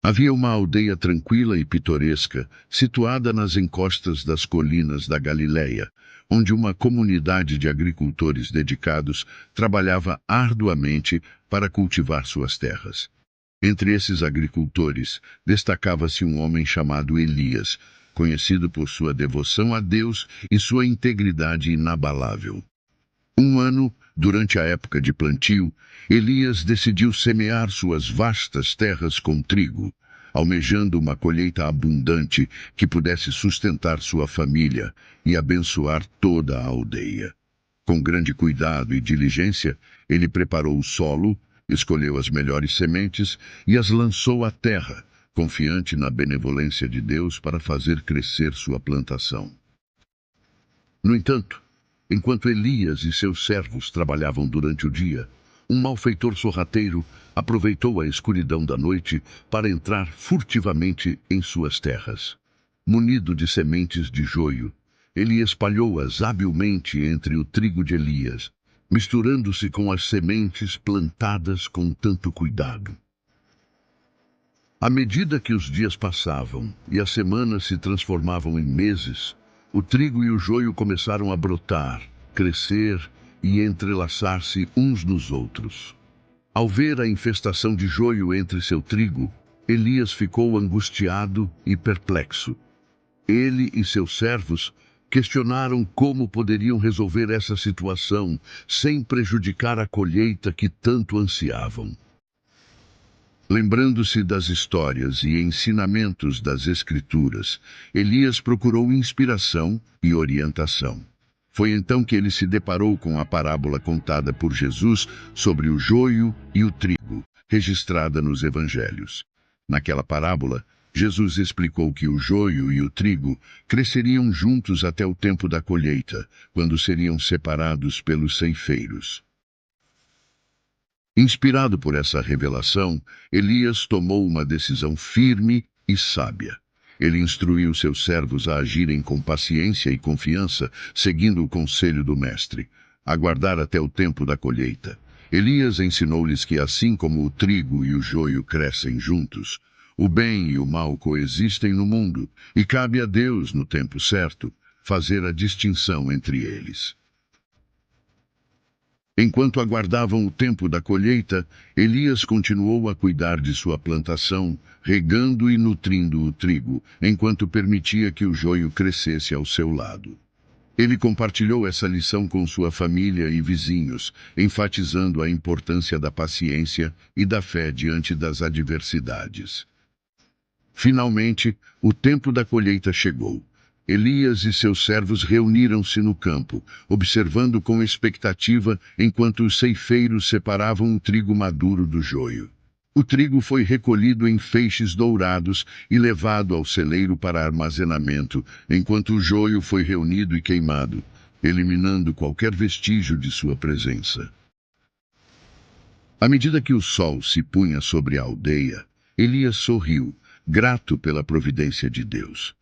Havia uma aldeia tranquila e pitoresca, situada nas encostas das colinas da Galileia, onde uma comunidade de agricultores dedicados trabalhava arduamente para cultivar suas terras. Entre esses agricultores, destacava-se um homem chamado Elias, conhecido por sua devoção a Deus e sua integridade inabalável. Um ano, durante a época de plantio, Elias decidiu semear suas vastas terras com trigo, almejando uma colheita abundante que pudesse sustentar sua família e abençoar toda a aldeia. Com grande cuidado e diligência, ele preparou o solo, escolheu as melhores sementes e as lançou à terra, confiante na benevolência de Deus para fazer crescer sua plantação. No entanto, enquanto Elias e seus servos trabalhavam durante o dia, um malfeitor sorrateiro aproveitou a escuridão da noite para entrar furtivamente em suas terras. Munido de sementes de joio, ele espalhou-as habilmente entre o trigo de Elias, misturando-se com as sementes plantadas com tanto cuidado. À medida que os dias passavam e as semanas se transformavam em meses, o trigo e o joio começaram a brotar, crescer e entrelaçar-se uns nos outros. Ao ver a infestação de joio entre seu trigo, Elias ficou angustiado e perplexo. Ele e seus servos questionaram como poderiam resolver essa situação sem prejudicar a colheita que tanto ansiavam. Lembrando-se das histórias e ensinamentos das Escrituras, Elias procurou inspiração e orientação. Foi então que ele se deparou com a parábola contada por Jesus sobre o joio e o trigo, registrada nos Evangelhos. Naquela parábola, Jesus explicou que o joio e o trigo cresceriam juntos até o tempo da colheita, quando seriam separados pelos ceifeiros. Inspirado por essa revelação, Elias tomou uma decisão firme e sábia. Ele instruiu seus servos a agirem com paciência e confiança, seguindo o conselho do mestre, aguardar até o tempo da colheita. Elias ensinou-lhes que assim como o trigo e o joio crescem juntos, o bem e o mal coexistem no mundo, e cabe a Deus, no tempo certo, fazer a distinção entre eles. Enquanto aguardavam o tempo da colheita, Elias continuou a cuidar de sua plantação, regando e nutrindo o trigo, enquanto permitia que o joio crescesse ao seu lado. Ele compartilhou essa lição com sua família e vizinhos, enfatizando a importância da paciência e da fé diante das adversidades. Finalmente, o tempo da colheita chegou. Elias e seus servos reuniram-se no campo, observando com expectativa enquanto os ceifeiros separavam o trigo maduro do joio. O trigo foi recolhido em feixes dourados e levado ao celeiro para armazenamento, enquanto o joio foi reunido e queimado, eliminando qualquer vestígio de sua presença. À medida que o sol se punha sobre a aldeia, Elias sorriu, grato pela providência de Deus.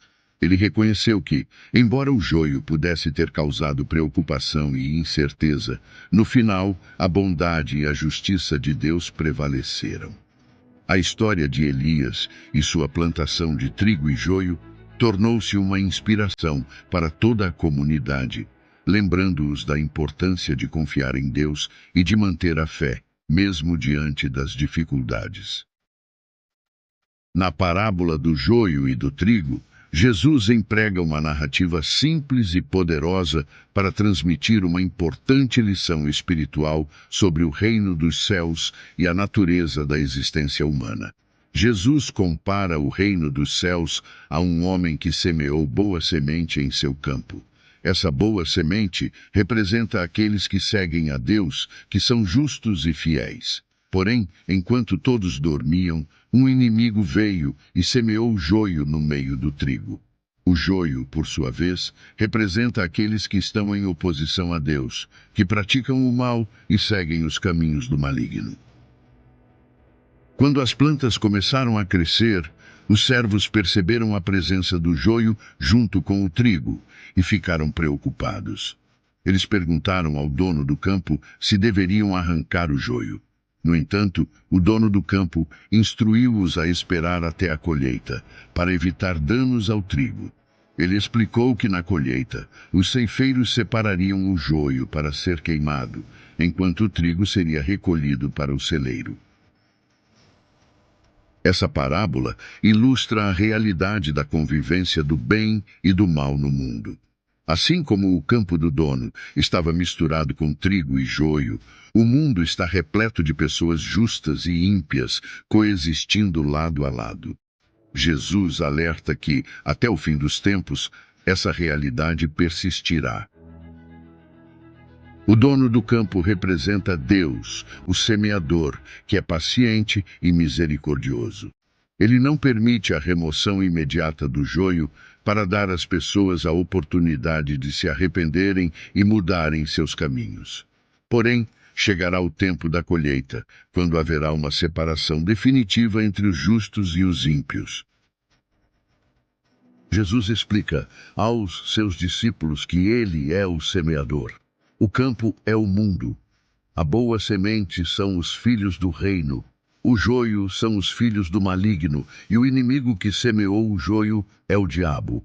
Ele reconheceu que, embora o joio pudesse ter causado preocupação e incerteza, no final, a bondade e a justiça de Deus prevaleceram. A história de Elias e sua plantação de trigo e joio tornou-se uma inspiração para toda a comunidade, lembrando-os da importância de confiar em Deus e de manter a fé, mesmo diante das dificuldades. Na parábola do joio e do trigo, Jesus emprega uma narrativa simples e poderosa para transmitir uma importante lição espiritual sobre o reino dos céus e a natureza da existência humana. Jesus compara o reino dos céus a um homem que semeou boa semente em seu campo. Essa boa semente representa aqueles que seguem a Deus, que são justos e fiéis. Porém, enquanto todos dormiam, um inimigo veio e semeou joio no meio do trigo. O joio, por sua vez, representa aqueles que estão em oposição a Deus, que praticam o mal e seguem os caminhos do maligno. Quando as plantas começaram a crescer, os servos perceberam a presença do joio junto com o trigo e ficaram preocupados. Eles perguntaram ao dono do campo se deveriam arrancar o joio. No entanto, o dono do campo instruiu-os a esperar até a colheita, para evitar danos ao trigo. Ele explicou que na colheita, os ceifeiros separariam o joio para ser queimado, enquanto o trigo seria recolhido para o celeiro. Essa parábola ilustra a realidade da convivência do bem e do mal no mundo. Assim como o campo do dono estava misturado com trigo e joio, o mundo está repleto de pessoas justas e ímpias coexistindo lado a lado. Jesus alerta que, até o fim dos tempos, essa realidade persistirá. O dono do campo representa Deus, o semeador, que é paciente e misericordioso. Ele não permite a remoção imediata do joio para dar às pessoas a oportunidade de se arrependerem e mudarem seus caminhos. Porém, chegará o tempo da colheita, quando haverá uma separação definitiva entre os justos e os ímpios. Jesus explica aos seus discípulos que ele é o semeador. O campo é o mundo. A boa semente são os filhos do reino. O joio são os filhos do maligno, e o inimigo que semeou o joio é o diabo.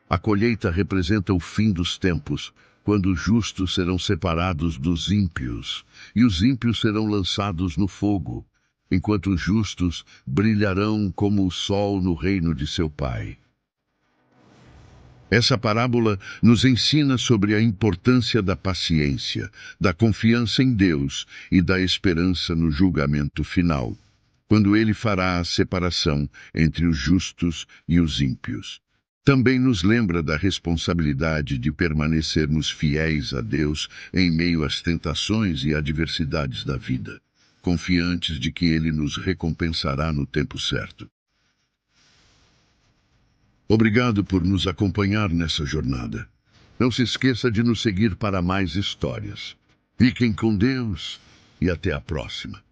A colheita representa o fim dos tempos, quando os justos serão separados dos ímpios, e os ímpios serão lançados no fogo, enquanto os justos brilharão como o sol no reino de seu Pai. Essa parábola nos ensina sobre a importância da paciência, da confiança em Deus e da esperança no julgamento final, quando Ele fará a separação entre os justos e os ímpios. Também nos lembra da responsabilidade de permanecermos fiéis a Deus em meio às tentações e adversidades da vida, confiantes de que Ele nos recompensará no tempo certo. Obrigado por nos acompanhar nessa jornada. Não se esqueça de nos seguir para mais histórias. Fiquem com Deus e até a próxima.